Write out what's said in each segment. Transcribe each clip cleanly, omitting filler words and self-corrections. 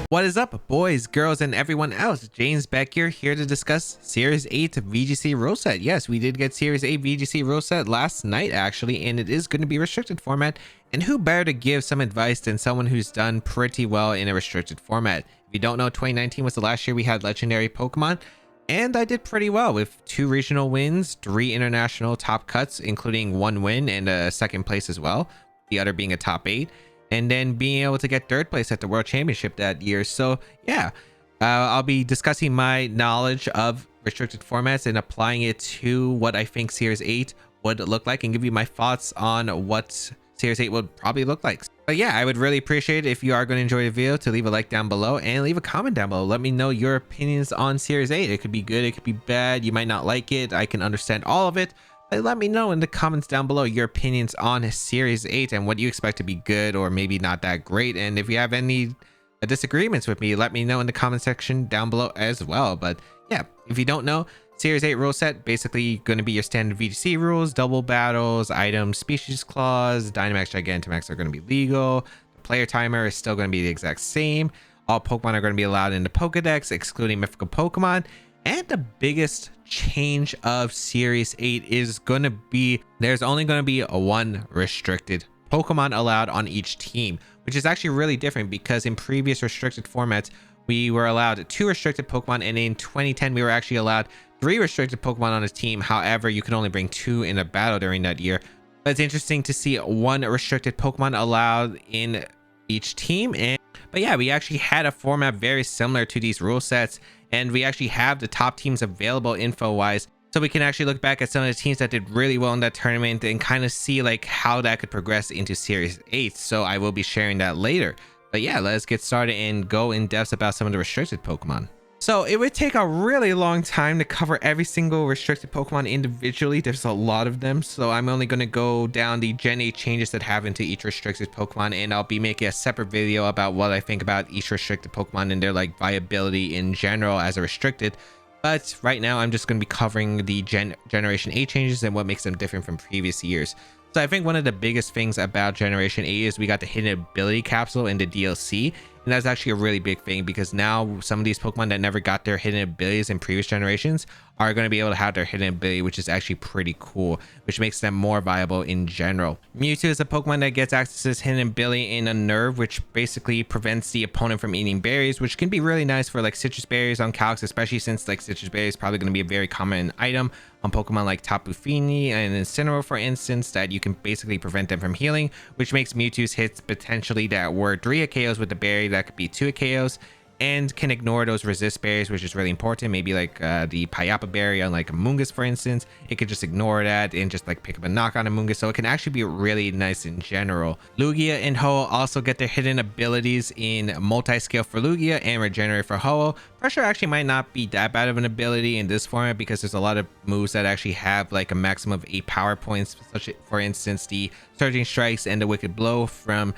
What is up, boys, girls, and everyone else? James Baek here to discuss Series 8 VGC rule set. Yes, we did get Series 8 VGC rule set last night, actually, and it is going to be restricted format. And who better to give some advice than someone who's done pretty well in a restricted format? If you don't know, 2019 was the last year we had legendary Pokemon, and I did pretty well with 2 regional wins, 3 international top cuts, including 1 win and a 2nd place as well, the other being a top 8. And then being able to get 3rd place at the World Championship that year. So yeah, I'll be discussing my knowledge of restricted formats and applying it to what I think Series 8 would look like, and give you my thoughts on what Series 8 would probably look like. But yeah, I would really appreciate it if you are going to enjoy the video to leave a like down below and leave a comment down below. Let me know your opinions on Series 8. It could be good, it could be bad, you might not like it, I can understand all of it. Let me know in the comments down below your opinions on Series 8 and what you expect to be good or maybe not that great. And if you have any disagreements with me, let me know in the comment section down below as well. But yeah, if you don't know, Series 8 rule set basically going to be your standard VGC rules: double battles, items, species clause, Dynamax, Gigantamax are going to be legal. The player timer is still going to be the exact same. All Pokemon are going to be allowed in the Pokedex, excluding mythical Pokemon. And the biggest change of Series 8 is going to be there's only going to be 1 restricted Pokemon allowed on each team, which is actually really different because in previous restricted formats, we were allowed 2 restricted Pokemon, and in 2010, we were actually allowed 3 restricted Pokemon on a team. However, you could only bring 2 in a battle during that year. But it's interesting to see 1 restricted Pokemon allowed in each team. But yeah, we actually had a format very similar to these rule sets, and we actually have the top teams available info wise, so we can actually look back at some of the teams that did really well in that tournament and kind of see like how that could progress into Series 8. So I will be sharing that later. But yeah, let's get started and go in depth about some of the restricted Pokemon. So it would take a really long time to cover every single restricted Pokemon individually. There's a lot of them, so I'm only going to go down the Gen 8 changes that have into each restricted Pokemon, and I'll be making a separate video about what I think about each restricted Pokemon and their like viability in general as a restricted. But right now I'm just going to be covering the Generation 8 changes and what makes them different from previous years. So I think one of the biggest things about Generation 8 is we got the hidden ability capsule in the DLC. And that's actually a really big thing because now some of these Pokemon that never got their hidden abilities in previous generations are going to be able to have their hidden ability, which is actually pretty cool, which makes them more viable in general. Mewtwo is a Pokemon that gets access to this hidden ability in a nerve, which basically prevents the opponent from eating berries, which can be really nice for like citrus berries on Calcs, especially since like citrus berries is probably going to be a very common item on Pokemon like Tapu Fini and Incineroar, for instance, that you can basically prevent them from healing, which makes Mewtwo's hits potentially that were 3 KOs with the berry that could be 2 KOs, and can ignore those resist berries, which is really important. Maybe like the Payapa berry on like Amoonguss, for instance, it could just ignore that and just like pick up a knock on Amoonguss, so it can actually be really nice in general. Lugia and Ho also get their hidden abilities in multi-scale for Lugia and regenerate for Ho. Pressure actually might not be that bad of an ability in this format because there's a lot of moves that actually have like a maximum of 8 power points, such for instance the Surging Strikes and the Wicked Blow from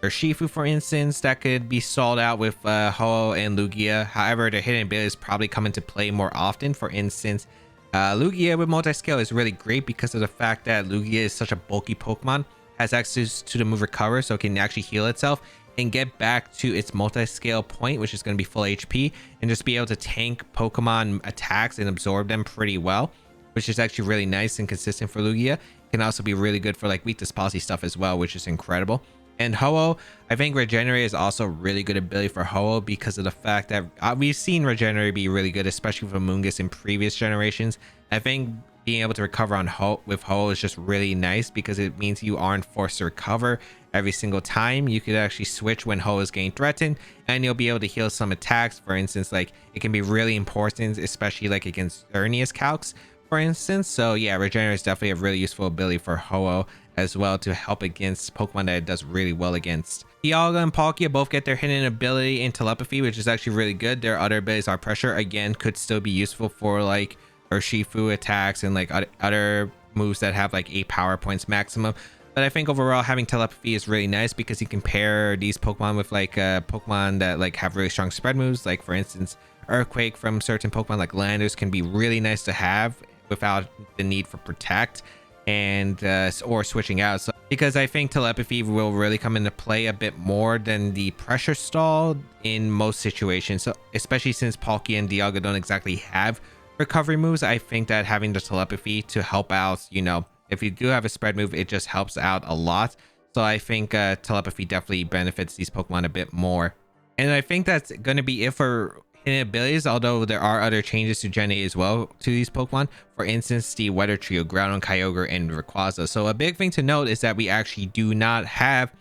or Shifu, for instance, that could be stalled out with Ho and Lugia. However, their hidden abilities probably come into play more often. For instance, Lugia with multi-scale is really great because of the fact that Lugia is such a bulky Pokemon, has access to the move Recover, so it can actually heal itself and get back to its multi-scale point, which is going to be full HP, and just be able to tank Pokemon attacks and absorb them pretty well, which is actually really nice and consistent for Lugia. It can also be really good for like weakness policy stuff as well, which is incredible. And Ho-Oh, I think Regenerate is also a really good ability for Ho-Oh because of the fact that we've seen Regenerate be really good, especially with Amoonguss in previous generations. I think being able to recover on with Ho-Oh is just really nice because it means you aren't forced to recover every single time. You could actually switch when Ho is getting threatened, and you'll be able to heal some attacks. For instance, like it can be really important, especially like against Xerneas Calcs, for instance. So yeah, Regenerate is definitely a really useful ability for Ho-Oh as well to help against Pokemon that it does really well against. Dialga and Palkia both get their hidden ability in Telepathy, which is actually really good. Their other abilities are Pressure, again, could still be useful for like Urshifu attacks and like other moves that have like 8 power points maximum. But I think overall having Telepathy is really nice because you can pair these Pokemon with like Pokemon that like have really strong spread moves. Like for instance, Earthquake from certain Pokemon like Landers can be really nice to have without the need for Protect and or switching out. So because I think telepathy will really come into play a bit more than the pressure stall in most situations. So especially since Palkia and Dialga don't exactly have recovery moves, I think that having the telepathy to help out, you know, if you do have a spread move, it just helps out a lot. So I think telepathy definitely benefits these Pokemon a bit more. And I think that's going to be it for hidden abilities, although there are other changes to Gen 8 as well to these Pokemon. For instance, the Weather Trio, Groudon, Kyogre, and Rayquaza. So a big thing to note is that we actually do not have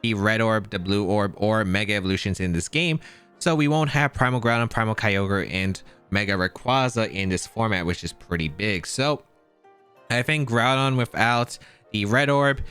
the Red Orb, the Blue Orb, or Mega Evolutions in this game. So we won't have Primal Groudon, Primal Kyogre, and Mega Rayquaza in this format, which is pretty big. So I think Groudon without the Red Orb,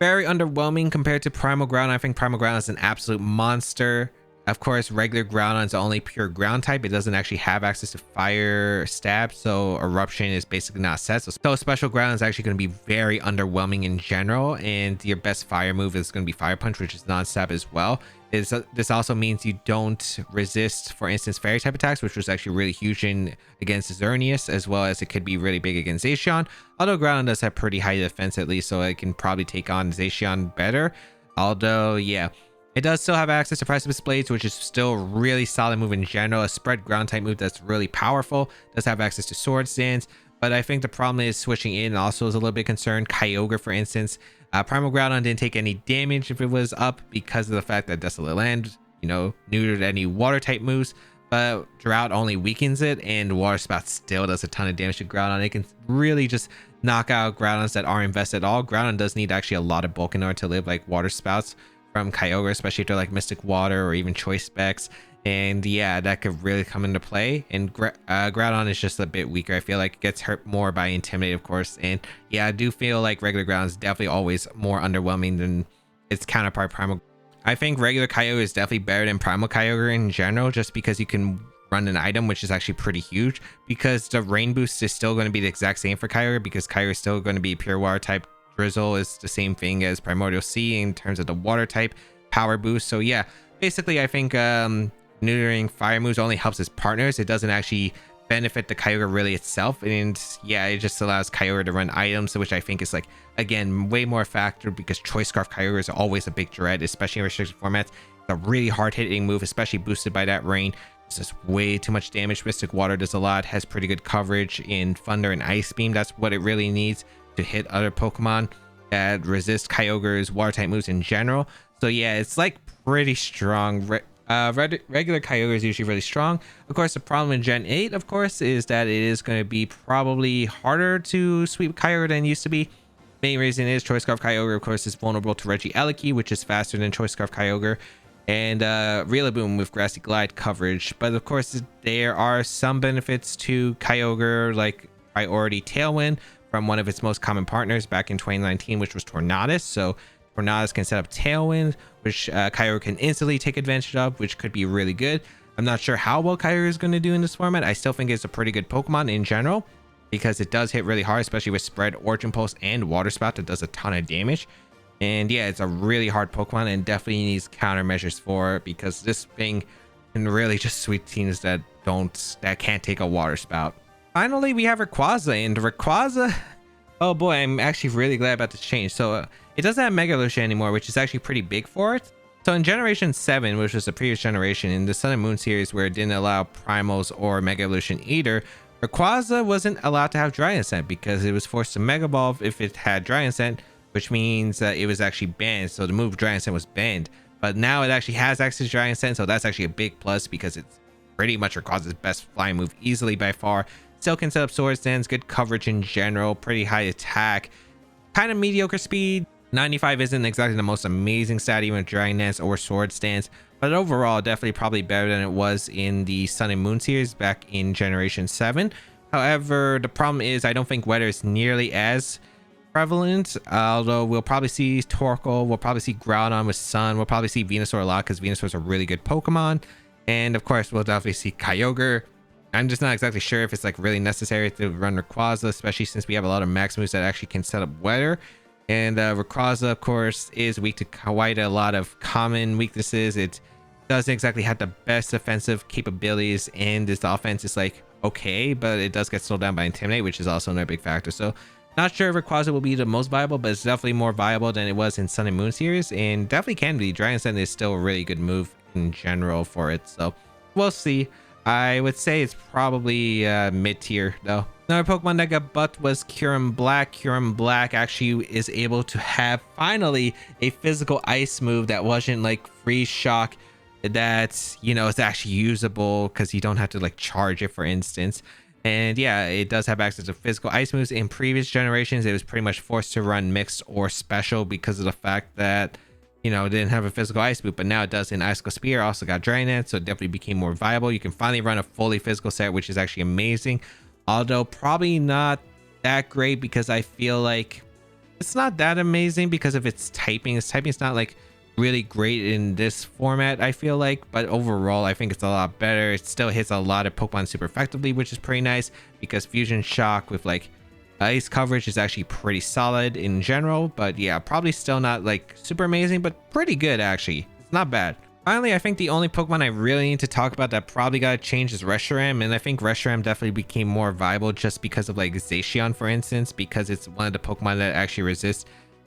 very underwhelming compared to Primal Groudon. I think Primal Groudon is an absolute monster. Of course, regular Groudon is only pure ground type. It doesn't actually have access to fire stab, so eruption is basically not set. So special Groudon is actually going to be very underwhelming in general, and your best fire move is going to be Fire Punch, which is non-stab as well. This also means you don't resist, for instance, fairy type attacks, which was actually really huge against Eternatus, as well as it could be really big against Zacian. Although Groudon does have pretty high defense at least, so it can probably take on Zacian better. Although, yeah, it does still have access to Precipice Blades, which is still a really solid move in general. A spread ground type move that's really powerful. Does have access to Sword Stance, but I think the problem is switching in also is a little bit concerned. Kyogre, for instance, Primal Groudon didn't take any damage if it was up because of the fact that Desolate Land, you know, neutered any water type moves, but Drought only weakens it, and Water Spout still does a ton of damage to Groudon. It can really just knock out Groudons that aren't invested at all. Groudon does need actually a lot of bulk in order to live, like Water Spouts from Kyogre, especially if they're like Mystic Water or even Choice Specs. And yeah, that could really come into play. And Groudon is just a bit weaker. I feel like it gets hurt more by Intimidate, of course. And yeah, I do feel like regular Groudon is definitely always more underwhelming than its counterpart Primal. I think regular Kyogre is definitely better than Primal Kyogre in general, just because you can run an item, which is actually pretty huge, because the rain boost is still going to be the exact same for Kyogre, because Kyogre is still going to be pure water type. Drizzle is the same thing as Primordial Sea in terms of the water type power boost. So yeah, basically I think neutering fire moves only helps its partners. It doesn't actually benefit the Kyogre really itself. And yeah, it just allows Kyogre to run items, which I think is like, again, way more factor, because Choice Scarf Kyogre is always a big dread, especially in restricted formats. It's a really hard hitting move, especially boosted by that rain. It's just way too much damage. Mystic Water does a lot, has pretty good coverage in Thunder and Ice Beam. That's what it really needs to hit other Pokemon that resist Kyogre's water type moves in general. So yeah, it's like pretty strong. Regular Kyogre is usually really strong. Of course, the problem in Gen 8, of course, is that it is going to be probably harder to sweep Kyogre than it used to be. Main reason is Choice Scarf Kyogre, of course, is vulnerable to Regieleki, which is faster than Choice Scarf Kyogre, and Rillaboom with Grassy Glide coverage. But of course, there are some benefits to Kyogre, like Priority Tailwind from one of its most common partners back in 2019, which was Tornadus. So Tornadus can set up Tailwind, which Kyogre can instantly take advantage of, which could be really good. I'm not sure how well Kyogre is going to do in this format. I still think it's a pretty good Pokemon in general, because it does hit really hard, especially with Spread, Origin Pulse, and Water Spout that does a ton of damage. And yeah, it's a really hard Pokemon and definitely needs countermeasures for it, because this thing can really just sweep teams that can't take a Water Spout. Finally, we have Rayquaza, and Rayquaza, oh boy, I'm actually really glad about this change. So it doesn't have Mega Evolution anymore, which is actually pretty big for it. So in Generation 7, which was the previous generation, in the Sun and Moon series, where it didn't allow Primals or Mega Evolution either, Rayquaza wasn't allowed to have Dry Scent because it was forced to Mega Evolve if it had Dry Scent, which means that it was actually banned. So the move Dry Scent was banned. But now it actually has access to Dry Scent, so that's actually a big plus, because it's pretty much Rayquaza's best flying move easily by far. Still can set up Sword Stance, good coverage in general, pretty high attack, kind of mediocre speed. 95 isn't exactly the most amazing stat, even with Dragon Dance or Sword Stance, but overall definitely probably better than it was in the Sun and Moon series back in Generation 7. However, the problem is I don't think weather is nearly as prevalent, although we'll probably see Torquel, we'll probably see Groudon with Sun, we'll probably see Venusaur a lot, because Venusaur is a really good Pokemon, and of course we'll definitely see Kyogre. I'm just not exactly sure if it's like really necessary to run Rayquaza, especially since we have a lot of max moves that actually can set up weather. And Rayquaza, of course, is weak to quite a lot of common weaknesses. It doesn't exactly have the best offensive capabilities, and its offense is like okay, but it does get slowed down by Intimidate, which is also another big factor. So Not sure if Rayquaza will be the most viable, but it's definitely more viable than it was in Sun and Moon series, and definitely can be. Dragon Send is still a really good move in general for it, so we'll see. I would say it's probably mid-tier though. Another Pokemon that got buffed was Kyurem Black. Kyurem Black actually is able to have finally a physical ice move that wasn't like Freeze Shock, that, you know, it's actually usable because you don't have to like charge it, for instance. And yeah, it does have access to physical ice moves. In previous generations, it was pretty much forced to run mixed or special because of the fact that, you know, it didn't have a physical ice move, but now it does in Icicle Spear. Also got Dragonite, so it definitely became more viable. You can finally run a fully physical set, which is actually amazing. Although probably not that great, because I feel like it's not that amazing because of its typing. Its typing is not like really great in this format, I feel like, but overall I think it's a lot better. It still hits a lot of Pokemon super effectively, which is pretty nice, because Fusion Shock with like ice coverage is actually pretty solid in general. But yeah, probably still not like super amazing, but pretty good actually. It's not bad. Finally, I think the only Pokemon I really need to talk about that probably got to change is Reshiram, and I think Reshiram definitely became more viable just because of like Zacian, for instance, because it's one of the Pokemon that actually resists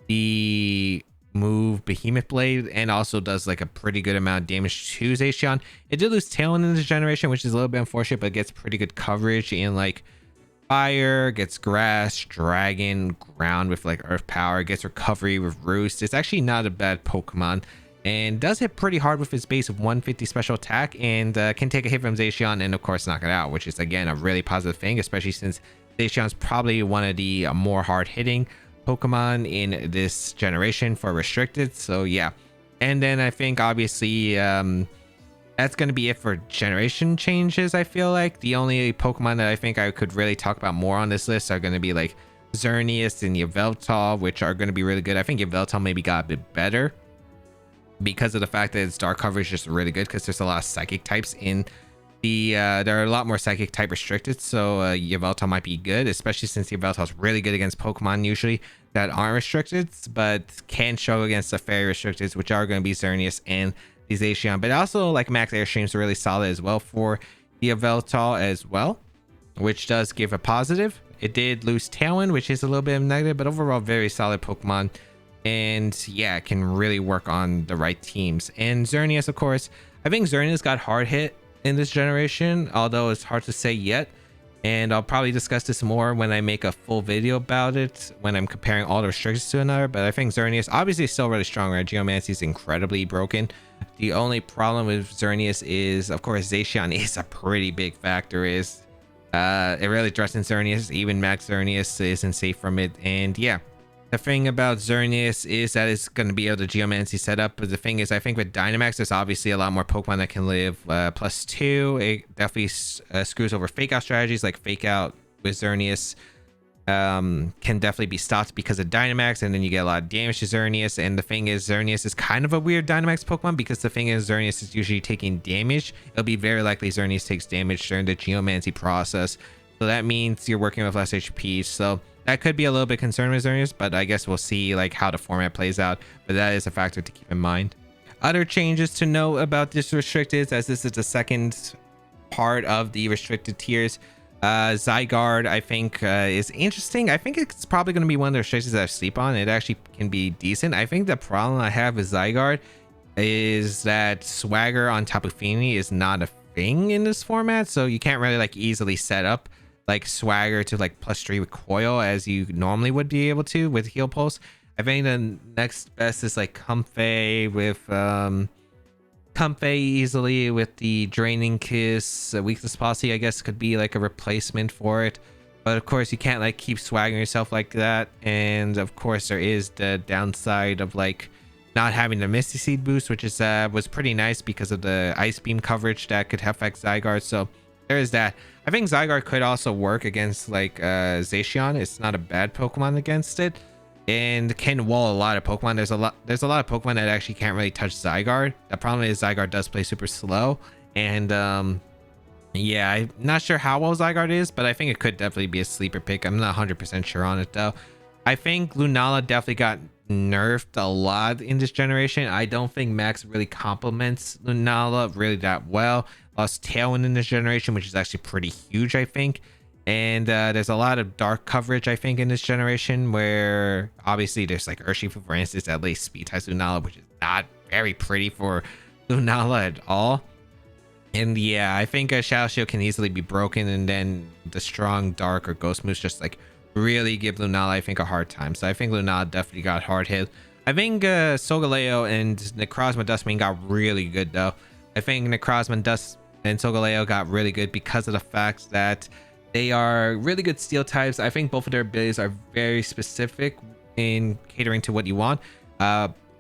the move Behemoth Blade and also does like a pretty good amount of damage to Zacian. It did lose Tailwind in this generation, which is a little bit unfortunate, but it gets pretty good coverage in like fire, gets grass, dragon, ground with like earth power, gets recovery with roost. It's actually not a bad Pokemon, and does hit pretty hard with his base of 150 special attack, and can take a hit from Zacian and of course knock it out, which is again a really positive thing, especially since Zacian's probably one of the more hard hitting Pokemon in this generation for restricted. So yeah, and then I think obviously that's going to be it for generation changes. I feel like the only Pokemon that I think I could really talk about more on this list are going to be like Xerneas and Yveltal, which are going to be really good. I think Yveltal maybe got a bit better because of the fact that its dark coverage is just really good, because there's a lot of psychic types in the there are a lot more psychic type restricted, so Yveltal might be good, especially since Yveltal is really good against Pokemon usually that aren't restricted, but can show against the fairy restricted, which are going to be Xerneas and the Zacian. But also like Max Airstream is really solid as well for the Yveltal as well, which does give a positive. It did lose Tailwind, which is a little bit of negative, but overall very solid Pokemon. And yeah, it can really work on the right teams. And Xerneas, of course, I think Xerneas got hard hit in this generation, although it's hard to say yet. And I'll probably discuss this more when I make a full video about it, when I'm comparing all the restrictions to another. But I think Xerneas obviously is still really strong, right? Geomancy is incredibly broken. The only problem with Xerneas is, of course, Zacian is a pretty big factor. It really threatens Xerneas. Even Max Xerneas isn't safe from it. And yeah, the thing about Xerneas is that it's going to be able to Geomancy set up. But the thing is, I think with Dynamax, there's obviously a lot more Pokemon that can live +2. It definitely screws over Fake Out strategies, like Fake Out with Xerneas can definitely be stopped because of Dynamax, and then you get a lot of damage to Xerneas. And the thing is, Xerneas is kind of a weird Dynamax Pokemon, because the thing is, Xerneas is usually taking damage. It'll be very likely Xerneas takes damage during the Geomancy process, so that means you're working with less HP. So that could be a little bit concerned with Xerneas, but I guess we'll see like how the format plays out. But that is a factor to keep in mind. Other changes to note about this restricted, as this is the second part of the restricted tiers. Zygarde, I think, is interesting. I think it's probably going to be one of the restrictions that I sleep on. It actually can be decent. I think the problem I have with Zygarde is that Swagger on Tapu Fini is not a thing in this format, so you can't really like easily set up like Swagger to like +3 recoil as you normally would be able to with Heal Pulse. I think the next best is like Comfey with Comfey easily with the Draining Kiss. Weakness Posse, I guess, could be like a replacement for it, but of course you can't like keep swagging yourself like that. And of course there is the downside of like not having the Misty Seed boost, which is was pretty nice because of the Ice Beam coverage that could affect Zygarde. So there is that. I think Zygarde could also work against like Zacian. It's not a bad Pokemon against it, and can wall a lot of Pokemon. There's a lot of Pokemon that actually can't really touch Zygarde. The problem is Zygarde does play super slow, and yeah, I'm not sure how well Zygarde is, but I think it could definitely be a sleeper pick. I'm not 100% sure on it though. I think Lunala definitely got nerfed a lot in this generation. I don't think Max really complements Lunala really that well. Lost Tailwind in this generation, which is actually pretty huge, I think. And there's a lot of dark coverage, I think, in this generation, where obviously there's like Urshifu, for instance, that lays speed types Lunala, which is not very pretty for Lunala at all. And yeah, I think a Shadow Shield can easily be broken, and then the strong dark or ghost moves just like really give Lunala, I think, a hard time. So I think Lunala definitely got hard hit. I think Solgaleo and Necrozma Dustman got really good though. I think Necrozma Dust and Solgaleo got really good because of the fact that they are really good steel types. I think both of their abilities are very specific in catering to what you want.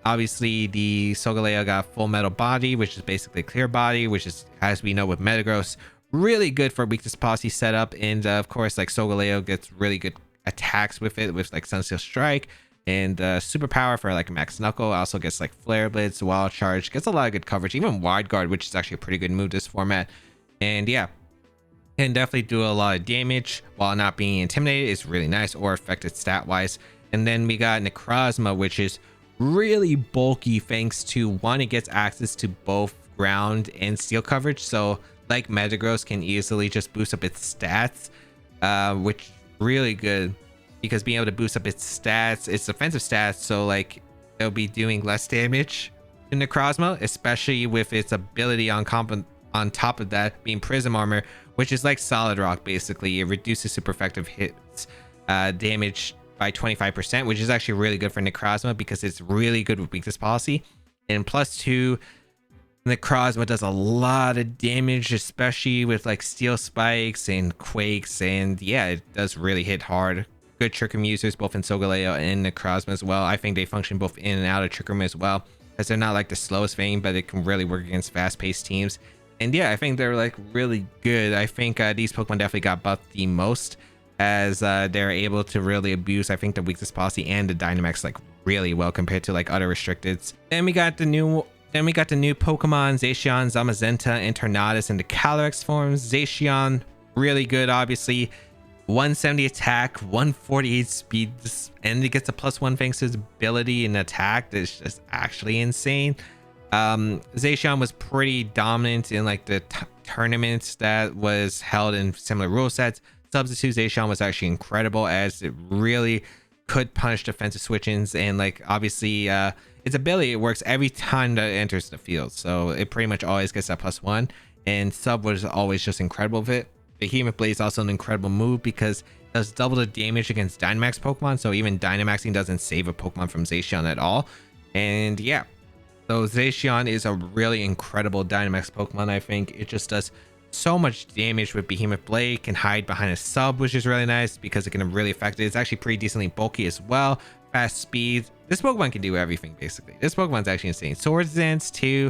Obviously, the Solgaleo got full metal body, which is basically clear body, which is, as we know with Metagross, really good for weakness policy setup. And of course, like Solgaleo gets really good attacks with it, with like Sunsteel Strike and superpower for like Max Knuckle. Also gets like Flare Blitz, Wild Charge, gets a lot of good coverage. Even Wide Guard, which is actually a pretty good move this format. And yeah, can definitely do a lot of damage while not being intimidated. Is really nice or affected stat wise. And then we got Necrozma, which is really bulky thanks to one, it gets access to both ground and steel coverage, so like Metagross can easily just boost up its stats, which really good because being able to boost up its stats, its defensive stats, so like it'll be doing less damage to Necrozma, especially with its ability on top of that being Prism Armor, which is like Solid Rock. Basically it reduces super effective hits damage by 25%, which is actually really good for Necrozma because it's really good with weakness policy. And +2, Necrozma does a lot of damage, especially with like steel spikes and quakes, and yeah, it does really hit hard. Good Trick Room users both in Solgaleo and Necrozma as well. I think they function both in and out of Trick Room as well, because they're not like the slowest vein, but it can really work against fast-paced teams. And yeah, I think they're like really good. I think these Pokemon definitely got buffed the most, as they're able to really abuse, I think, the weakness policy and the Dynamax like really well compared to like other restricteds. Then we got the new Pokemon, Zacian, Zamazenta, Internatus, and the Calyrex forms. Zacian, really good, obviously. 170 attack, 148 speed, and it gets a +1 thanks to his ability and attack. That's just actually insane. Zacian was pretty dominant in like the tournaments that was held in similar rule sets. Substitute Zacian was actually incredible, as it really could punish defensive switch-ins, and like obviously its ability, it works every time that it enters the field, so it pretty much always gets that +1, and Sub was always just incredible with it. Behemoth Blade is also an incredible move because it does double the damage against Dynamax Pokemon, so even Dynamaxing doesn't save a Pokemon from Zacian at all. And yeah, so Zacian is a really incredible Dynamax Pokemon. I think it just does so much damage with Behemoth Blade, can hide behind a sub, which is really nice because it can really affect it. It's actually pretty decently bulky as well. Fast speed. This Pokemon can do everything basically. This Pokemon's actually insane. Swords Dance too.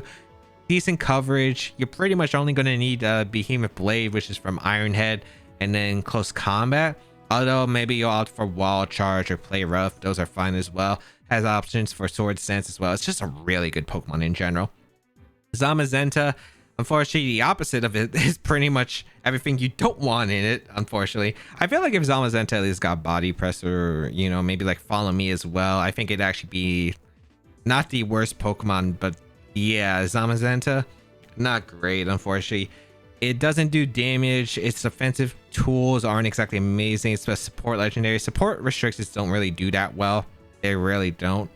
Decent coverage. You're pretty much only going to need Behemoth Blade, which is from Iron Head, and then Close Combat. Although maybe you'll opt for Wild Charge or Play Rough. Those are fine as well. Has options for Swords Dance as well. It's just a really good Pokemon in general. Zamazenta, unfortunately, the opposite of it is pretty much everything you don't want in it, unfortunately. I feel like if Zamazenta at least got Body Press, or, you know, maybe like Follow Me as well, I think it'd actually be not the worst Pokemon, but yeah, Zamazenta, not great, unfortunately. It doesn't do damage. Its offensive tools aren't exactly amazing. It's a support legendary. Support restrictions don't really do that well. They really don't.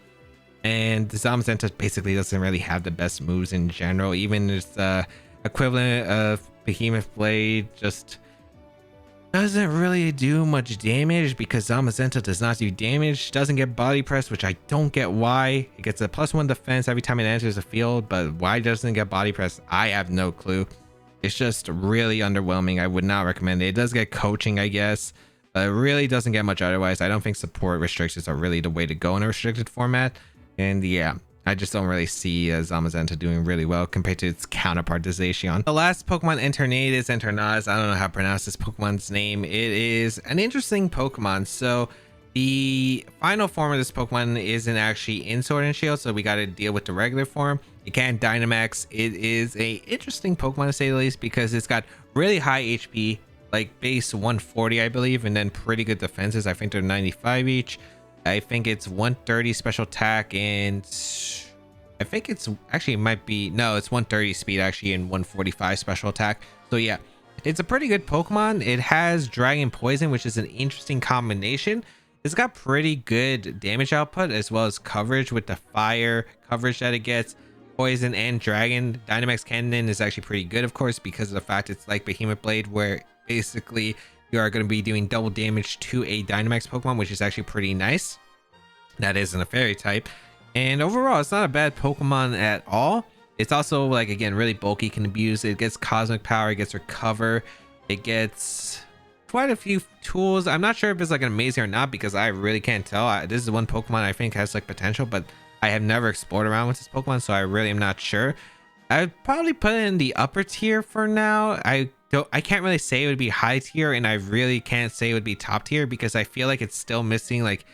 And the Zamazenta basically doesn't really have the best moves in general. Even its equivalent of Behemoth Blade just doesn't really do much damage because Zamazenta does not do damage. Doesn't get Body Press, which I don't get why. It gets a +1 defense every time it enters the field, but why doesn't it get Body Press? I have no clue. It's just really underwhelming. I would not recommend it. It does get coaching, I guess, but it really doesn't get much otherwise. I don't think support restrictions are really the way to go in a restricted format. And yeah, I just don't really see Zamazenta doing really well compared to its counterpart, Zacian. The last Pokemon, Internaz. I don't know how to pronounce this Pokemon's name. It is an interesting Pokemon. So the final form of this Pokemon isn't actually in Sword and Shield, so we got to deal with the regular form. It can Dynamax. It is a interesting Pokemon to say the least because it's got really high HP, like base 140, I believe, and then pretty good defenses. I think they're 95 each. I think it's 130 special attack, and I think it's actually, it might be, no, it's 130 speed actually and 145 special attack. So yeah, It's a pretty good Pokemon. It has Dragon Poison, which is an interesting combination. It's got pretty good damage output as well as coverage with the fire coverage that it gets. Poison and Dragon. Dynamax Cannon is actually pretty good, of course, because of the fact it's like Behemoth Blade, where basically you are going to be doing double damage to a Dynamax Pokemon, which is actually pretty nice. That isn't a fairy type. And overall, it's not a bad Pokemon at all. It's also, like, again, really bulky, can abuse it. It gets Cosmic Power, it gets Recover, it gets quite a few tools. I'm not sure if it's like amazing or not, because I really can't tell. This is one Pokemon I think has like potential, but I have never explored around with this Pokemon, so I really am not sure. I'd probably put it in the upper tier for now. I can't really say it would be high tier, and I really can't say it would be top tier, because I feel like it's still missing like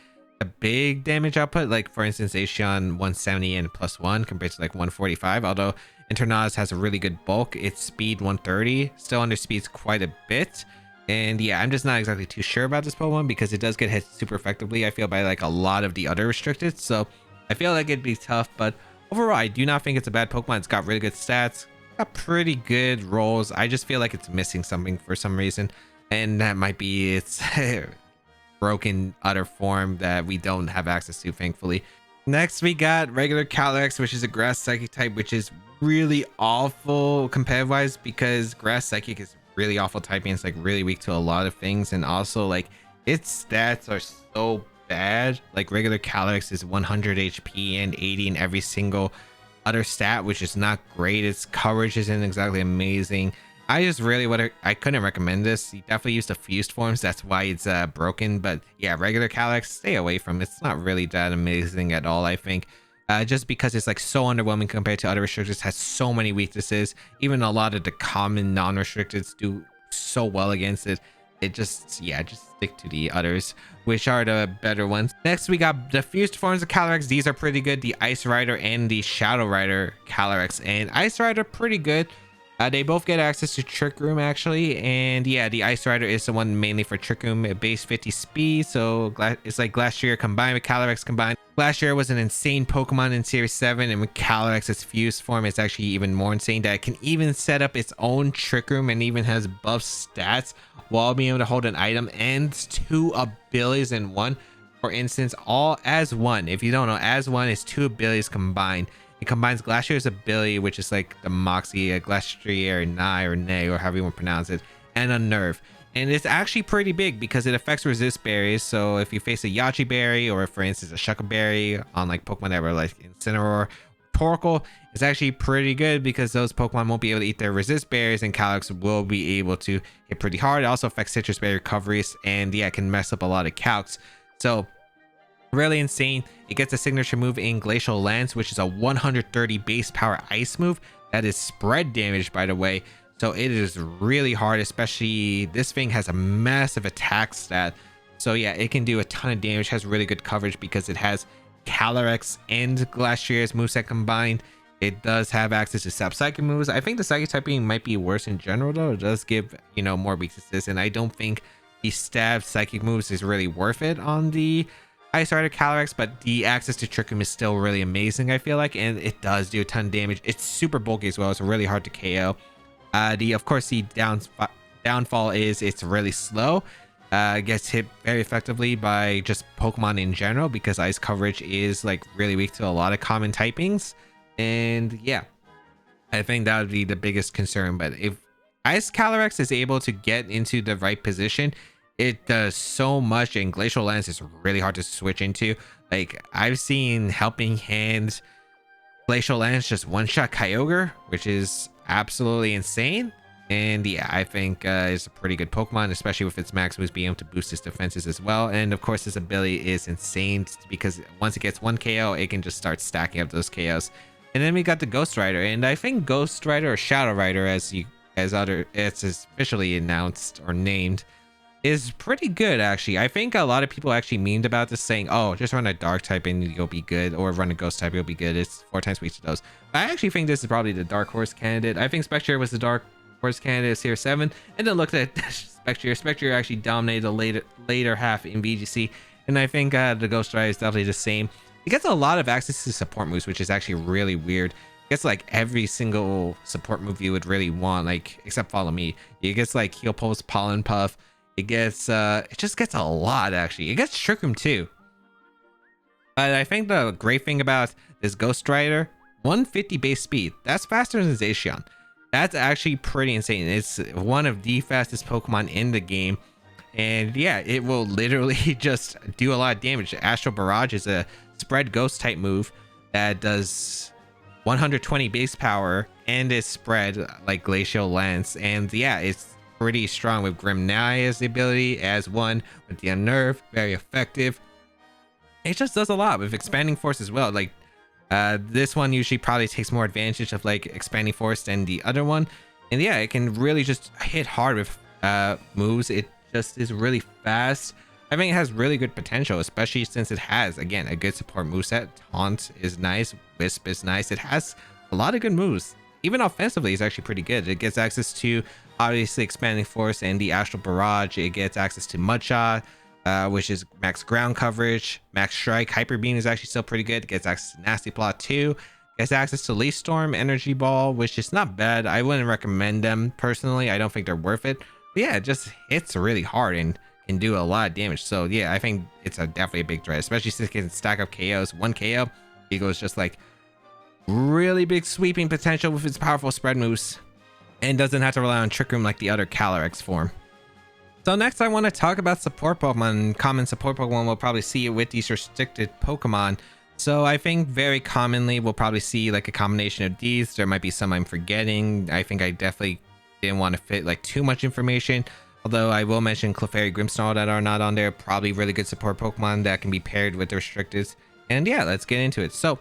a big damage output. Like, for instance, Zacian 170 and +1 compared to like 145. Although Internaz has a really good bulk, its speed 130, still underspeeds quite a bit. And yeah, I'm just not exactly too sure about this Pokemon, because it does get hit super effectively, I feel, by like a lot of the other restricted. So I feel like it'd be tough, but overall, I do not think it's a bad Pokemon. It's got really good stats, got pretty good rolls. I just feel like it's missing something for some reason, and that might be its broken utter form that we don't have access to, thankfully. Next, we got regular Calyrex, which is a grass psychic type, which is really awful competitive wise, because grass psychic is really awful typing. It's like really weak to a lot of things, and also like its stats are so bad. Like, regular Calyrex is 100 HP and 80 in every single other stat, which is not great. Its coverage isn't exactly amazing. I just really I couldn't recommend this. You definitely use the fused forms, that's why it's broken. But yeah, regular Calyrex, stay away from it. It's not really that amazing at all, I think. Just because it's like so underwhelming compared to other restrictors, has so many weaknesses. Even a lot of the common non-restricteds do so well against it. It just, yeah, just stick to the others, which are the better ones. Next, we got the fused forms of Calyrex. These are pretty good, the Ice Rider and the Shadow Rider Calyrex. And Ice Rider, pretty good. They both get access to Trick Room, actually. And yeah, the Ice Rider is the one mainly for Trick Room, base 50 speed. So it's like Glacier combined with Calyrex combined. Glacier was an insane Pokemon in Series 7, and with Calyrex's fused form, it's actually even more insane that it can even set up its own Trick Room and even has buff stats while being able to hold an item and 2 abilities in one. For instance, all as one. If you don't know, as one is 2 abilities combined. It combines Glacier's ability, which is like the Moxie, Glacier, Nye, or Nay, or however you want to pronounce it, and a Nerve. And it's actually pretty big because it affects resist berries. So if you face a Yachi berry, or for instance a Shuckle berry on like Pokemon that were like Incineroar, Torquel, it's actually pretty good because those Pokemon won't be able to eat their resist berries, and Calyrex will be able to hit pretty hard. It also affects citrus berry recoveries, and yeah, it can mess up a lot of Calcs. So really insane. It gets a signature move in Glacial Lance, which is a 130 base power ice move that is spread damage, by the way. So it is really hard, especially this thing has a massive attack stat. So yeah, it can do a ton of damage, has really good coverage because it has Calyrex and Glacier's moveset combined. It does have access to sub psychic moves. I think the psychic typing might be worse in general though. It does give, you know, more weaknesses, and I don't think the stab psychic moves is really worth it on the Ice Rider Calyrex, but the access to Trick Room is still really amazing, I feel like, and it does do a ton of damage. It's super bulky as well. It's really hard to KO. Of course, the downfall is it's really slow. Gets hit very effectively by just Pokemon in general because ice coverage is like really weak to a lot of common typings. And yeah, I think that would be the biggest concern. But if Ice Calyrex is able to get into the right position, it does so much, and Glacial Lance is really hard to switch into. Like, I've seen Helping Hand Glacial Lance just one-shot Kyogre, which is absolutely insane. And yeah, I think it's a pretty good Pokemon, especially with its max moves being able to boost its defenses as well. And of course, this ability is insane because once it gets one KO, it can just start stacking up those KOs. And then we got the Ghost Rider, and I think Ghost Rider or Shadow Rider, as it's officially announced or named, is pretty good actually. I think a lot of people actually memed about this, saying, oh, just run a dark type and you'll be good, or run a ghost type, you'll be good. It's 4 times weak to those. But I actually think this is probably the dark horse candidate. I think Spectre was the dark horse candidate Series 7, and then looked at Spectre. Spectre actually dominated the later half in VGC, and I think the Ghost Rider is definitely the same. It gets a lot of access to support moves, which is actually really weird. Gets like every single support move you would really want, like except Follow Me. It gets like Heal Pulse, Pollen Puff. It gets it just gets a lot actually. It gets Trick Room too. But I think the great thing about this Ghost Rider, 150 base speed. That's faster than Zacian. That's actually pretty insane. It's one of the fastest Pokemon in the game. And yeah, it will literally just do a lot of damage. Astral Barrage is a spread ghost type move that does 120 base power and is spread like Glacial Lance. And yeah, it's pretty strong with Grimnia's ability as one with the Unnerve, very effective. It just does a lot with Expanding Force as well. Like this one usually probably takes more advantage of like Expanding Force than the other one. And yeah, it can really just hit hard with moves. It just is really fast. I think it has really good potential, especially since it has, again, a good support moveset. Taunt is nice. Wisp is nice. It has a lot of good moves. Even offensively, it's actually pretty good. It gets access to, obviously, Expanding Force and the Astral Barrage. It gets access to Mudshot, which is max ground coverage. Max Strike. Hyper Beam is actually still pretty good. It gets access to Nasty Plot too. Gets access to Leaf Storm, Energy Ball, which is not bad. I wouldn't recommend them personally. I don't think they're worth it. But yeah, it just hits really hard and can do a lot of damage. So yeah, I think it's definitely a big threat, especially since it can stack up KOs. One KO, he goes just like really big sweeping potential with its powerful spread moves and doesn't have to rely on Trick Room like the other Calyrex form. So next I want to talk about support Pokemon. Common support Pokemon we'll probably see with these restricted Pokemon. So I think very commonly we'll probably see like a combination of these. There might be some I'm forgetting. I think I definitely didn't want to fit like too much information. Although I will mention Clefairy, Grimmsnarl that are not on there. Probably really good support Pokemon that can be paired with the restricteds. And yeah, let's get into it. So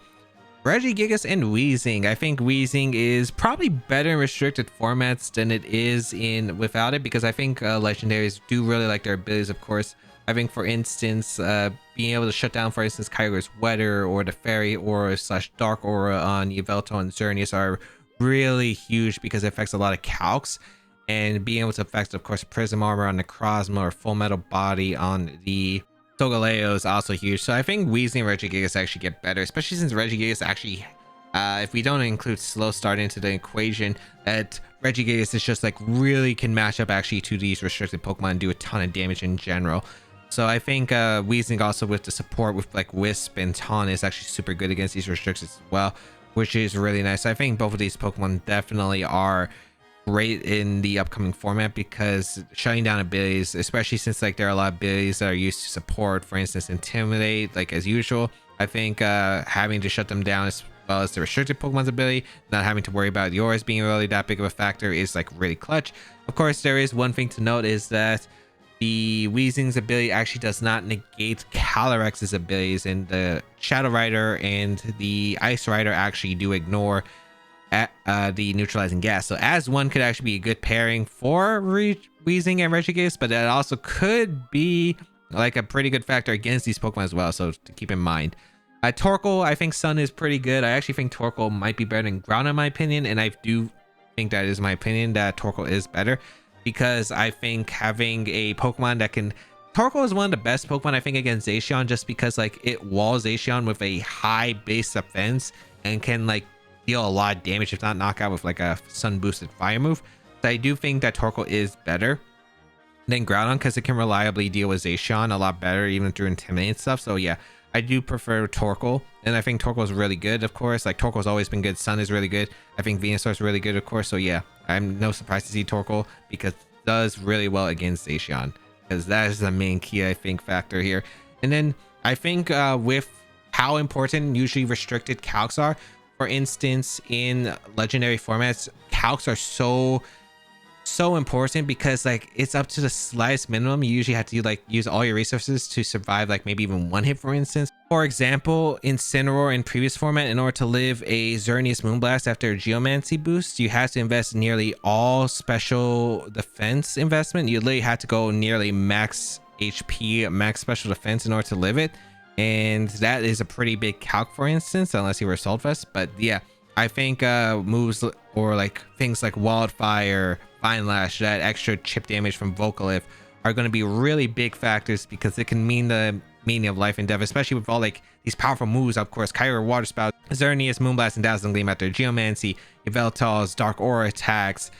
Regigigas and Weezing. I think Weezing is probably better in restricted formats than it is in without it, because I think legendaries do really like their abilities, of course. I think, for instance, being able to shut down, for instance, Kyogre's Weather or the Fairy Aura / Dark Aura on Yveltal and Xerneas are really huge because it affects a lot of Calcs. And being able to affect, of course, Prism Armor on the Necrozma or Full Metal Body on the Solgaleo is also huge. So I think Weezing and Regigigas actually get better, especially since Regigigas actually, if we don't include Slow Start into the equation, that Regigigas is just like really can match up actually to these restricted Pokemon and do a ton of damage in general. So I think Weezing also with the support with like Wisp and Taunt is actually super good against these restrictions as well, which is really nice. I think both of these Pokemon definitely are great in the upcoming format because shutting down abilities, especially since like there are a lot of abilities that are used to support, for instance Intimidate, like as usual, I think having to shut them down as well as the restricted Pokemon's ability, not having to worry about yours being really that big of a factor, is like really clutch. Of course, there is one thing to note, is that the Weezing's ability actually does not negate Calyrex's abilities, and the Shadow Rider and the Ice Rider actually do ignore the neutralizing gas. So as one could actually be a good pairing for Weezing and Regigigas, but that also could be like a pretty good factor against these Pokemon as well, so to keep in mind. Torquel, I think Sun is pretty good. I actually think Torquel might be better than Ground in my opinion, and I do think that is my opinion, that Torquel is better, because I think having a Pokemon that can... Torquel is one of the best Pokemon I think against Zacian, just because like it walls Zacian with a high base defense and can like deal a lot of damage, if not knock out, with like a sun boosted fire move. So I do think that Torquel is better than Groudon because it can reliably deal with Zacian a lot better, even through Intimidate and stuff. So yeah, I do prefer Torquel, and I think Torquel is really good, of course. Like Torquel's always been good. Sun is really good. I think Venusaur is really good, of course. So yeah, I'm no surprise to see Torquel, because it does really well against Zacian, because that is the main key, I think, factor here. And then I think with how important usually restricted Calcs are, for instance, in legendary formats, Calcs are so important because like it's up to the slightest minimum. You usually have to like use all your resources to survive like maybe even one hit, for instance. For example, Incineroar in previous format, in order to live a Xerneas Moonblast after a Geomancy boost, you have to invest nearly all special defense investment. You literally had to go nearly max HP, max special defense in order to live it. And that is a pretty big calc, for instance, unless you were Assault Vest. But yeah, I think moves or like things like Wildfire, Vine Lash, that extra chip damage from Vocalith are going to be really big factors, because it can mean the meaning of life and death, especially with all like these powerful moves. Of course, Kyogre, Water Spout, Xerneas, Moonblast, and Dazzling Gleam after Geomancy, Yveltal's Dark Aura attacks,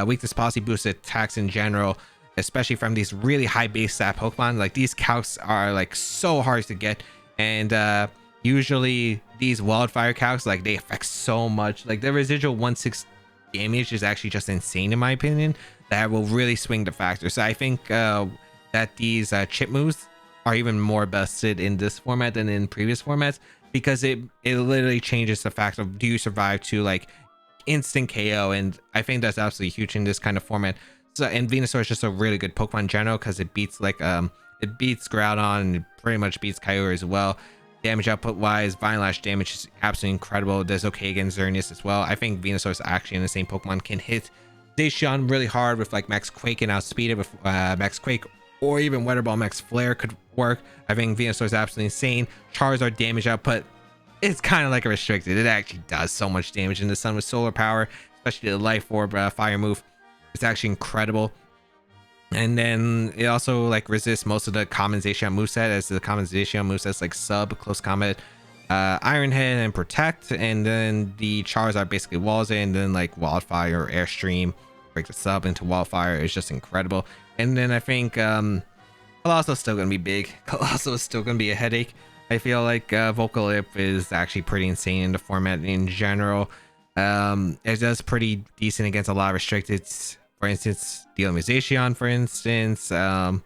weakness policy boosted attacks in general, especially from these really high base stat Pokemon. Like these Calcs are like so hard to get, and usually these Wildfire Calcs, like they affect so much. Like the residual 1/6 damage is actually just insane in my opinion. That will really swing the factor. So I think that these chip moves are even more busted in this format than in previous formats, because it literally changes the fact of do you survive to like instant KO, and I think that's absolutely huge in this kind of format. So, and Venusaur is just a really good Pokemon in general because it beats like it beats Groudon and it pretty much beats Kyogre as well. Damage output wise, Vine Lash damage is absolutely incredible. It does okay against Xerneas as well. I think Venusaur is actually in the same Pokemon, can hit Zacian really hard with like Max Quake and outspeed it with Max Quake, or even Weather Ball Max Flare could work. I think Venusaur is absolutely insane. Charizard damage output, it's kind of like a restricted. It actually does so much damage in the sun with solar power, especially the Life Orb fire move. It's actually incredible. And then it also like resists most of the common Zacian moveset, as the common Zacian moveset's like Sub, Close Combat, Iron Head, and Protect. And then the Charizard basically walls it, and then like Wildfire or Airstream, break the Sub into Wildfire. It's just incredible. And then I think Colossal is still gonna be big. Colossal is still gonna be a headache. I feel like Vocalip is actually pretty insane in the format in general. It does pretty decent against a lot of restricteds. For instance, dealing with Zacian, for instance, it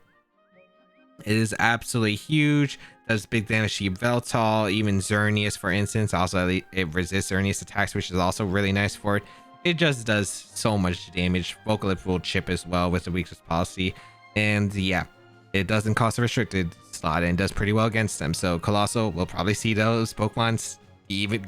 is absolutely huge. Does big damage to Yveltal, even Xerneas, for instance. Also, it resists Xerneas attacks, which is also really nice for it. It just does so much damage. Vocalip will chip as well with the weakness policy, and yeah, it doesn't cost a restricted slot and does pretty well against them. So Colossal, will probably see those Pokemon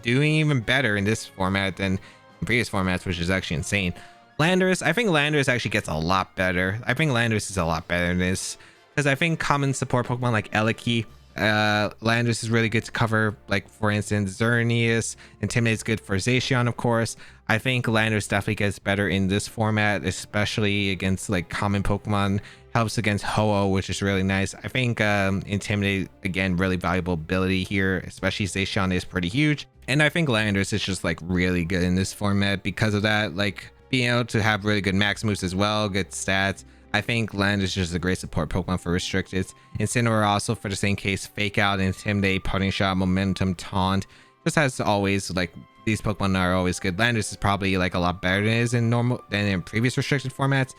doing even better in this format than in previous formats, which is actually insane. Landorus, I think Landorus actually gets a lot better. I think Landorus is a lot better than this, because I think common support Pokemon like Eliki, Landorus is really good to cover, like for instance Xerneas. Intimidate is good for Zacian, of course. I think Landorus definitely gets better in this format, especially against like common Pokemon. Helps against Ho-Oh, which is really nice. I think Intimidate, again, really valuable ability here, especially Zacian is pretty huge. And I think Landorus is just like really good in this format because of that, like being able to have really good max moves as well, good stats. I think Landorus is just a great support Pokemon for restricted. Incineroar also for the same case, Fake Out, Intimidate, Parting Shot, Momentum, Taunt. Just as always, like these Pokemon are always good. Landorus is probably like a lot better than it is in normal than in previous restricted formats.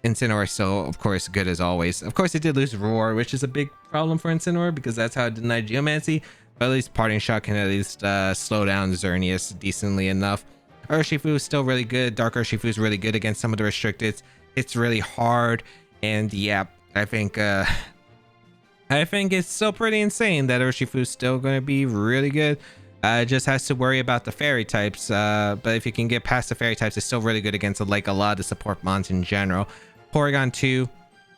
Incineroar is still, of course, good as always. Of course, it did lose Roar, which is a big problem for Incineroar because that's how it denied Geomancy. But at least Parting Shot can at least slow down Xerneas decently enough. Urshifu is still really good. Dark Urshifu is really good against some of the restricted. It's really hard, and yeah, I think it's still pretty insane that Urshifu is still going to be really good. Just has to worry about the fairy types, but if you can get past the fairy types, it's still really good against like a lot of the support mons in general. Porygon 2,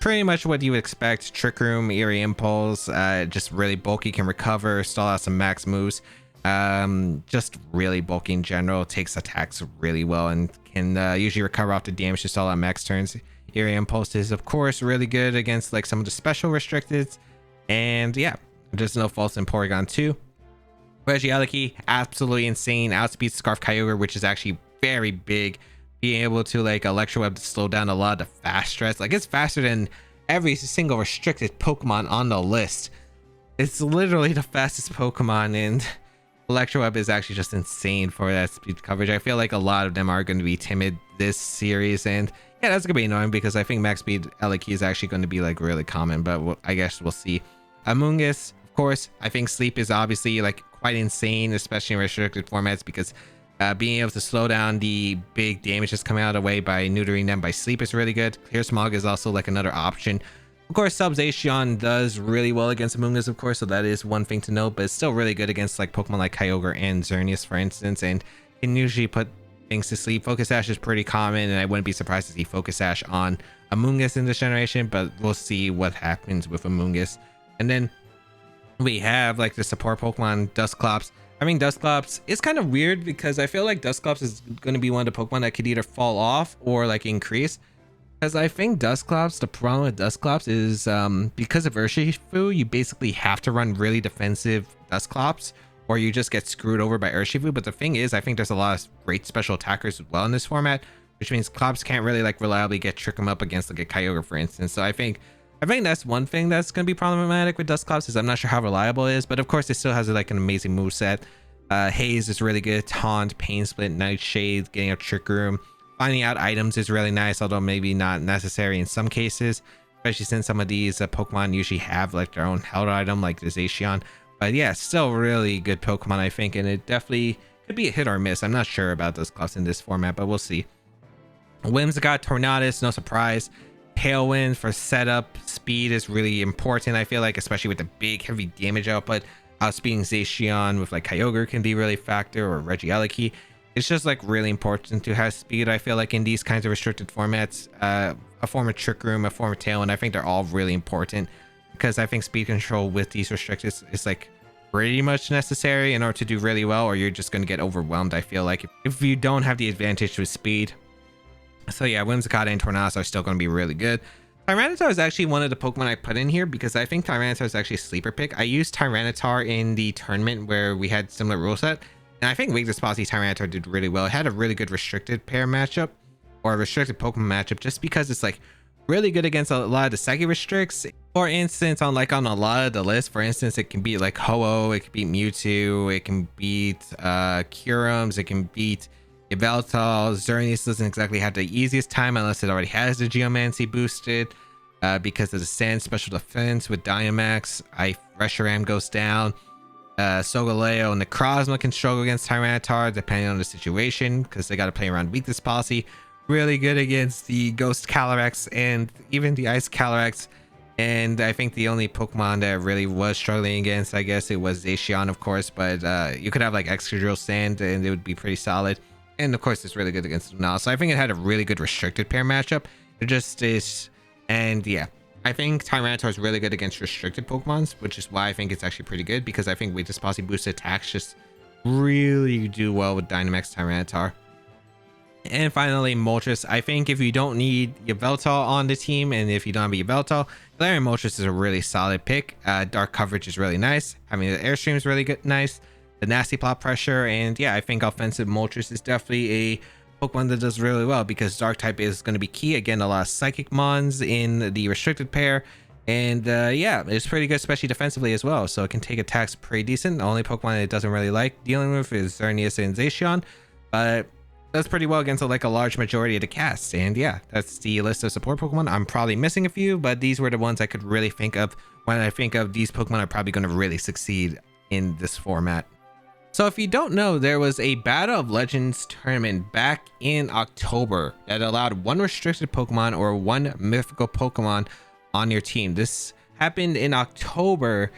pretty much what you would expect. Trick Room, Eerie Impulse, just really bulky, can recover, stall out some max moves. Just really bulky in general, takes attacks really well and can usually recover off the damage to stall out max turns. Eerie Impulse is of course really good against like some of the special restricted, and yeah, there's no faults in Porygon 2. Regieleki, absolutely insane, outspeeds Scarf Kyogre, which is actually very big. Being able to like Electro Web to slow down a lot of the fast stress, like it's faster than every single restricted Pokemon on the list. It's literally the fastest Pokemon, and Electro Web is actually just insane for that speed coverage. I feel like a lot of them are going to be timid this series, and yeah, that's gonna be annoying because I think max speed Eleki is actually going to be like really common, but I guess we'll see. Amoonguss, of course, I think Sleep is obviously like quite insane, especially in restricted formats, because being able to slow down the big damage that's coming out of the way by neutering them by Sleep is really good. Clear Smog is also like another option. Of course, Zacian does really well against Amoonguss, of course, so that is one thing to note, but it's still really good against like Pokemon like Kyogre and Xerneas, for instance, and can usually put things to sleep. Focus Sash is pretty common, and I wouldn't be surprised to see Focus Sash on Amoonguss in this generation, but we'll see what happens with Amoonguss. And then we have like the support Pokemon Dusclops. I mean, Dusclops is kind of weird because I feel like Dusclops is going to be one of the Pokemon that could either fall off or like increase. Because I think Dusclops, the problem with Dusclops is because of Urshifu, you basically have to run really defensive Dusclops or you just get screwed over by Urshifu. But the thing is, I think there's a lot of great special attackers as well in this format, which means Clops can't really like reliably trick them up against like a Kyogre, for instance. So I think that's one thing that's going to be problematic with Dusclops is I'm not sure how reliable it is, but of course it still has like an amazing moveset. Haze is really good, Taunt, Pain Split, Nightshade, getting a Trick Room. Finding out items is really nice, although maybe not necessary in some cases, especially since some of these Pokemon usually have like their own held item like the Zacian. But yeah, still really good Pokemon, I think, and it definitely could be a hit or miss. I'm not sure about those Clops in this format, but we'll see. Whimsicott, Tornadus, no surprise. Tailwind for setup speed is really important, I feel like, especially with the big heavy damage output. Outspeeding Zacian with like Kyogre can be really a factor, or Regieleki. It's just like really important to have speed, I feel like, in these kinds of restricted formats. A form of Trick Room, a form of Tailwind, I think they're all really important because I think speed control with these restricted is like pretty much necessary in order to do really well, or you're just going to get overwhelmed, I feel like, if you don't have the advantage with speed. So yeah, Whimsicott and Tornadus are still going to be really good. Tyranitar is actually one of the Pokemon I put in here because I think Tyranitar is actually a sleeper pick. I used Tyranitar in the tournament where we had similar rule set, and I think Weakness Policy Tyranitar did really well. It had a really good restricted pair matchup, or a restricted Pokemon matchup, just because it's like really good against a lot of the Psychic restricts. For instance, on a lot of the list, for instance, it can beat like Ho-Oh, it can beat Mewtwo, it can beat Curums, it can beat Yveltal. Xerneas doesn't exactly have the easiest time unless it already has the Geomancy boosted because of the Sand special defense with Dynamax. Reshiram goes down. Solgaleo and Necrozma can struggle against Tyranitar depending on the situation because they got to play around Weakness Policy. Really good against the Ghost Calyrex and even the Ice Calyrex. And I think the only Pokemon that really was struggling against, I guess it was Zacian, of course, but you could have like Excadrill Sand and it would be pretty solid. And of course it's really good against Lunala. So I think it had a really good restricted pair matchup. It just is. And yeah, I think Tyranitar is really good against restricted Pokemons, which is why I think it's actually pretty good, because I think Weakness Policy boosted attacks just really do well with Dynamax Tyranitar. And finally, Moltres. I think if you don't need Yveltal on the team, and if you don't have Yveltal, Galarian Moltres is a really solid pick. Dark coverage is really nice. Having the Airstream is really good, nice. The nasty plot pressure, and yeah, I think offensive Moltres is definitely a Pokemon that does really well because Dark type is going to be key. Again, a lot of Psychic Mons in the restricted pair, and yeah, it's pretty good, especially defensively as well. So it can take attacks pretty decent. The only Pokemon it doesn't really like dealing with is Xerneas and Zacian, but does pretty well against like a large majority of the cast. And yeah, that's the list of support Pokemon. I'm probably missing a few, but these were the ones I could really think of when I think of these Pokemon are probably going to really succeed in this format. So if you don't know, there was a Battle of Legends tournament back in October that allowed one restricted Pokemon or one mythical Pokemon on your team. This happened in October,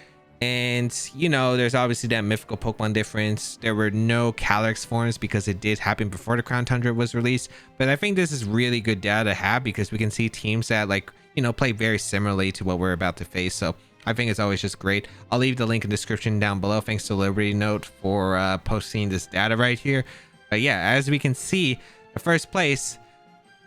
and you know, there's obviously that mythical Pokemon difference. There were no Calyrex forms because it did happen before the Crown Tundra was released, but I think this is really good data to have because we can see teams that, like, you know, play very similarly to what we're about to face. So I think it's always just great. I'll leave the link in the description down below. Thanks to Liberty Note for posting this data right here. But yeah, as we can see, the first place,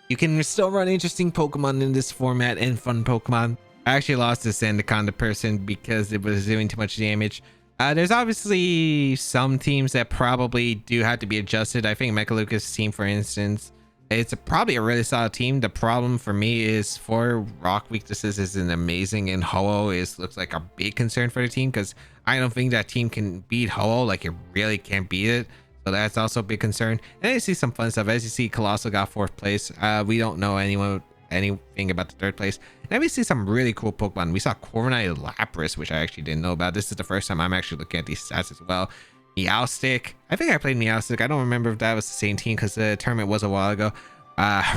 you can still run interesting Pokemon in this format and fun Pokemon. I actually lost this Anaconda person because it was doing too much damage. There's obviously some teams that probably do have to be adjusted. I think Mechalucas' team, for instance, it's probably a really solid team. The problem for me is 4 rock weaknesses isn't amazing, and Ho-Oh looks like a big concern for the team because I don't think that team can beat Ho-Oh. Like, it really can't beat it. So that's also a big concern. And I see some fun stuff. As you see, Colossal got 4th place. We don't know anything about the 3rd place. And then we see some really cool Pokemon. We saw Corviknight Lapras, which I actually didn't know about. This is the first time I'm actually looking at these stats as well. Meowstic. I think I played Meowstic. I don't remember if that was the same team because the tournament was a while ago.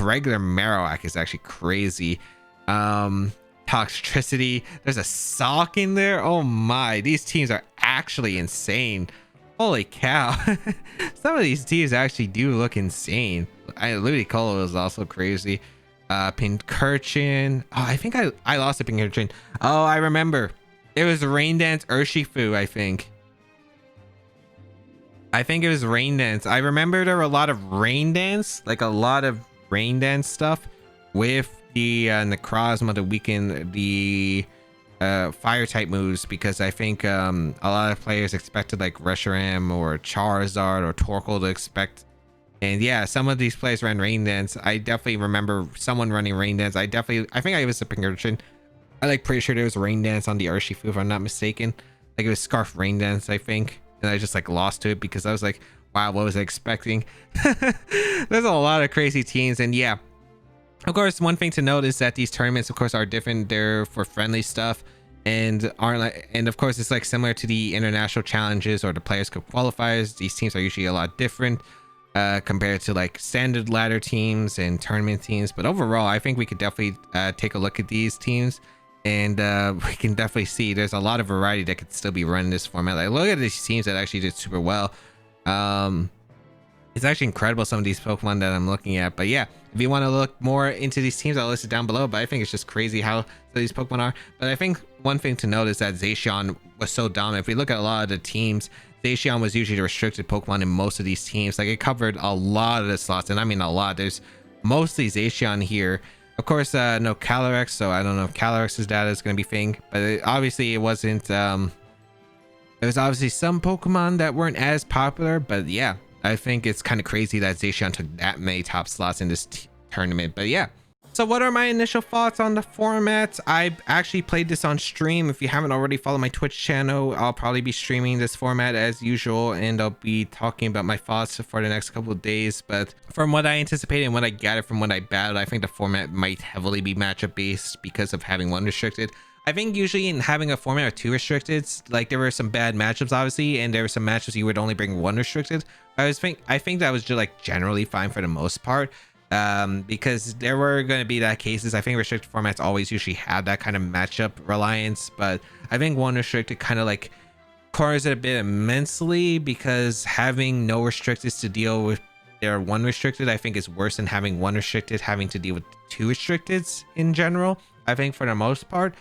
Regular Marowak is actually crazy. Toxtricity. There's a Sock in there. Oh my, these teams are actually insane. Holy cow. Some of these teams actually do look insane. Ludicolo is also crazy. Pincurchin. Oh, I think I lost a Pincurchin. Oh, I remember. It was Rain Dance Urshifu, I think. It was Rain Dance. I remember there were a lot of Rain Dance, like a lot of Rain Dance stuff with the Necrozma to weaken the fire type moves, because I think a lot of players expected like Reshiram or Charizard or Torquel to expect. And yeah, some of these players ran Rain Dance. I definitely remember someone running Rain Dance. I think I was a prediction. I like pretty sure there was Rain Dance on the Urshifu if I'm not mistaken. Like it was Scarf Rain Dance, I think. And I just like lost to it because I was like, wow, what was I expecting? There's a lot of crazy teams. And yeah, of course, one thing to note is that these tournaments, of course, are different. They're for friendly stuff and aren't like, and of course, it's like similar to the international challenges or the Players Cup qualifiers. These teams are usually a lot different compared to like standard ladder teams and tournament teams. But overall, I think we could definitely take a look at these teams, and we can definitely see there's a lot of variety that could still be run in this format. Like look at these teams that actually did super well. It's actually incredible, some of these Pokemon that I'm looking at. But yeah, if you want to look more into these teams, I'll list it down below. But I think it's just crazy how these Pokemon are. But I think one thing to note is that Zacian was so dominant. If we look at a lot of the teams, Zacian was usually the restricted Pokemon in most of these teams. Like it covered a lot of the slots, and I mean a lot. There's mostly Zacian here. Of course, no Calyrex, so I don't know if Calyrex's data is going to be thing. But obviously it wasn't. There's obviously some Pokemon that weren't as popular, but yeah, I think it's kind of crazy that Zacian took that many top slots in this tournament. But yeah, so what are my initial thoughts on the format? I actually played this on stream. If you haven't already followed my Twitch channel, I'll probably be streaming this format as usual, and I'll be talking about my thoughts for the next couple of days. But from what I anticipated and what I gathered from what I battled, I think the format might heavily be matchup based because of having one restricted. I think usually in having a format of two restricteds, like there were some bad matchups obviously, and there were some matchups you would only bring one restricted. I think that was just like generally fine for the most part, because there were going to be that cases. I think restricted formats always usually have that kind of matchup reliance, but I think one restricted kind of like corners it a bit immensely, because having no restricteds to deal with their one restricted, I think is worse than having one restricted having to deal with two restricteds in general, I think, for the most part.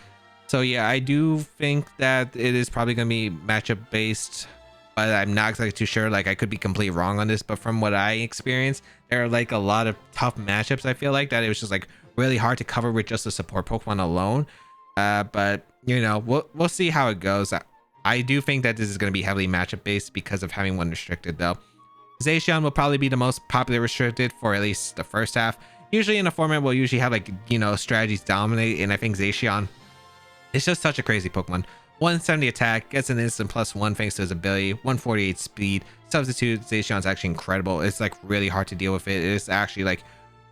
So yeah, I do think that it is probably going to be matchup based, but I'm not exactly too sure. Like I could be completely wrong on this, but from what I experienced, there are like a lot of tough matchups. I feel like that it was just like really hard to cover with just a support Pokemon alone. But you know, we'll see how it goes. I do think that this is going to be heavily matchup based because of having one restricted though. Zacian will probably be the most popular restricted for at least the first half. Usually in a format we'll usually have like, you know, strategies dominate, and I think Zacian, it's just such a crazy Pokemon. 170 attack, gets an instant +1 thanks to his ability, 148 speed. Substitute Zacian's actually incredible. It's like really hard to deal with it. It's actually like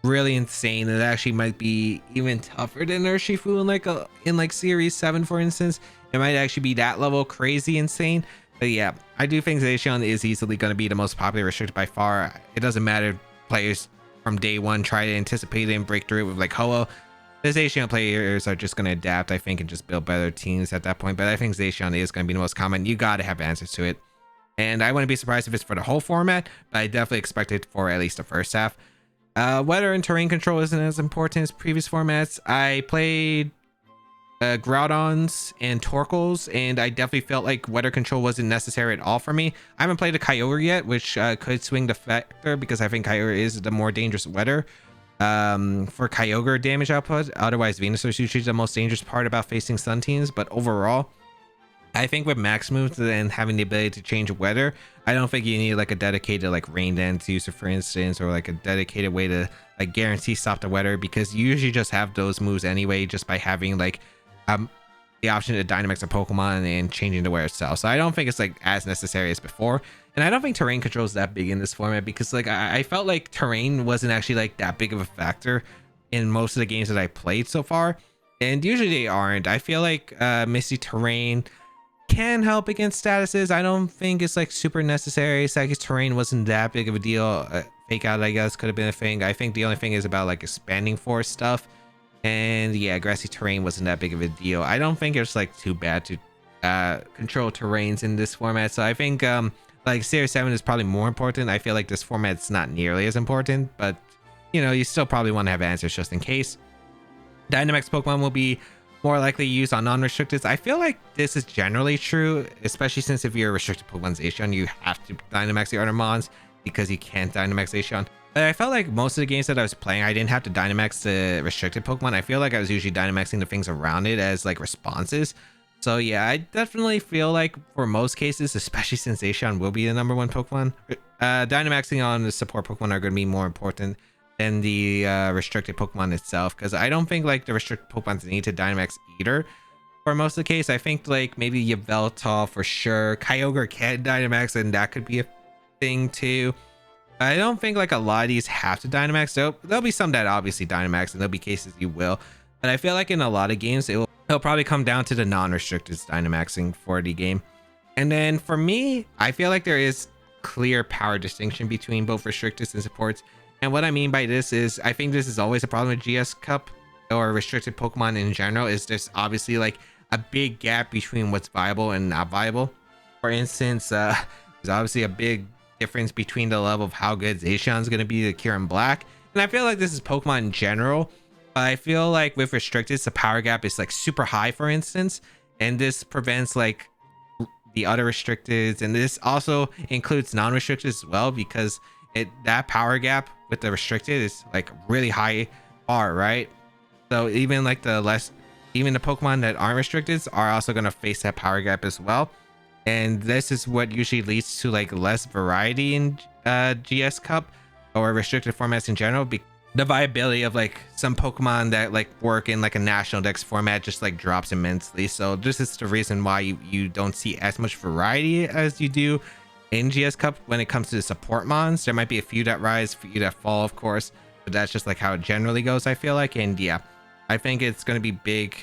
really insane. It actually might be even tougher than Urshifu in like Series 7, for instance. It might actually be that level crazy insane. But yeah, I do think Zacian is easily going to be the most popular restricted by far. It doesn't matter, players from day one try to anticipate it and break through it with like Ho-Oh. The Zacian players are just going to adapt, I think, and just build better teams at that point. But I think Zacian is going to be the most common. You got to have answers to it. And I wouldn't be surprised if it's for the whole format, but I definitely expect it for at least the first half. Weather and terrain control isn't as important as previous formats. I played Groudons and Torquels, and I definitely felt like weather control wasn't necessary at all for me. I haven't played a Kyogre yet, which could swing the factor, because I think Kyogre is the more dangerous weather. For Kyogre damage output, otherwise Venusaur is usually the most dangerous part about facing Sun teams. But overall, I think with max moves and having the ability to change weather, I don't think you need like a dedicated like Rain Dance user, for instance, or like a dedicated way to like guarantee stop the weather, because you usually just have those moves anyway just by having like the option to Dynamax a Pokemon and changing the weather itself. So I don't think it's like as necessary as before. And I don't think terrain control is that big in this format, because like I felt like terrain wasn't actually like that big of a factor in most of the games that I played so far, and usually they aren't. I feel like Misty Terrain can help against statuses. I don't think it's like super necessary. Psychic Terrain wasn't that big of a deal. Fake Out, I guess, could have been a thing. I think the only thing is about like expanding force stuff, and yeah, Grassy Terrain wasn't that big of a deal. I don't think it's like too bad to control terrains in this format. So I think like Series 7 is probably more important. I feel like this format's not nearly as important, but you know, you still probably want to have answers just in case. Dynamax Pokemon will be more likely used on non-restricted. I feel like this is generally true, especially since if you're a restricted Pokemon Zacian, you have to Dynamax the other mons because you can't Dynamax Zacian. But I felt like most of the games that I was playing, I didn't have to Dynamax the restricted Pokemon. I feel like I was usually Dynamaxing the things around it as like responses. So yeah, I definitely feel like for most cases, especially since Zacian will be the #1 Pokemon, Dynamaxing on the support Pokemon are going to be more important than the restricted Pokemon itself. Because I don't think like the restricted Pokemons need to Dynamax either. For most of the case, I think like maybe Yveltal for sure. Kyogre can Dynamax, and that could be a thing too. I don't think like a lot of these have to Dynamax. So there'll be some that obviously Dynamax, and there'll be cases you will. But I feel like in a lot of games, it'll probably come down to the non-restricted Dynamaxing for the game. And then for me, I feel like there is clear power distinction between both restricted and supports. And what I mean by this is, I think this is always a problem with GS Cup or restricted Pokemon in general, is there's obviously like a big gap between what's viable and not viable. For instance, there's obviously a big difference between the level of how good Zacian is going to be to Kieran Black. And I feel like this is Pokemon in general. But I feel like with restricted, the power gap is like super high, for instance. And this prevents like the other restricteds. And this also includes non-restricted as well, because that power gap with the restricted is like really high bar, right? So even like even the Pokemon that aren't restricted are also going to face that power gap as well. And this is what usually leads to like less variety in GS Cup or restricted formats in general. The viability of like some Pokemon that like work in like a national dex format just like drops immensely. So this is the reason why you don't see as much variety as you do in GS Cup when it comes to the support mons. There might be a few that rise, a few that fall, of course, but that's just like how it generally goes, I feel like. And yeah, I think it's going to be big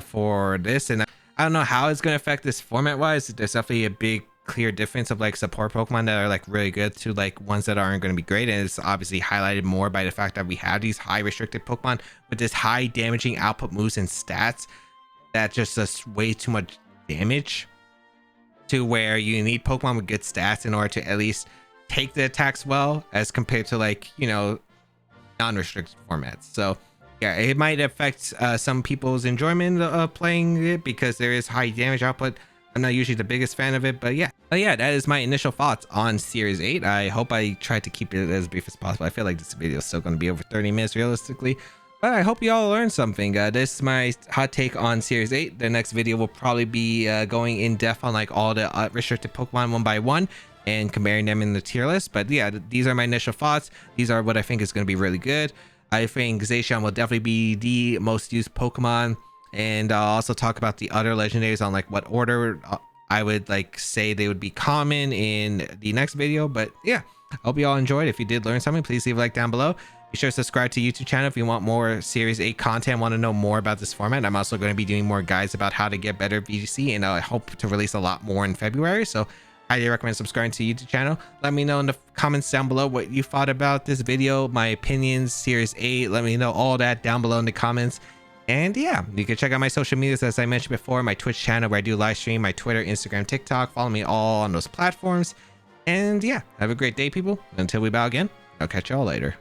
for this. And I don't know how it's going to affect this format wise. There's definitely a big clear difference of like support Pokemon that are like really good to like ones that aren't going to be great. And it's obviously highlighted more by the fact that we have these high restricted Pokemon with this high damaging output moves and stats that just does way too much damage, to where you need Pokemon with good stats in order to at least take the attacks well, as compared to like, you know, non-restricted formats. So yeah, it might affect some people's enjoyment of playing it because there is high damage output. I'm not usually the biggest fan of it, but yeah. That is my initial thoughts on Series 8. I hope I tried to keep it as brief as possible. I feel like this video is still going to be over 30 minutes realistically, but I hope you all learned something. This is my hot take on Series 8. The next video will probably be going in depth on like all the restricted Pokemon one by one and comparing them in the tier list. But yeah, these are my initial thoughts. These are what I think is going to be really good. I think Zacian will definitely be the most used Pokemon, and I'll also talk about the other legendaries on like what order I would like say they would be common in the next video. But yeah, I hope you all enjoyed. If you did learn something, please leave a like down below. Be sure to subscribe to YouTube channel if you want more Series 8 content, want to know more about this format. I'm also going to be doing more guides about how to get better VGC, and I hope to release a lot more in February. So highly recommend subscribing to the YouTube channel. Let me know in the comments down below what you thought about this video, my opinions, Series 8. Let me know all that down below in the comments. And yeah, you can check out my social medias, as I mentioned before, my Twitch channel where I do live stream, my Twitter, Instagram, TikTok. Follow me all on those platforms. And yeah, have a great day, people. Until we bow again, I'll catch y'all later.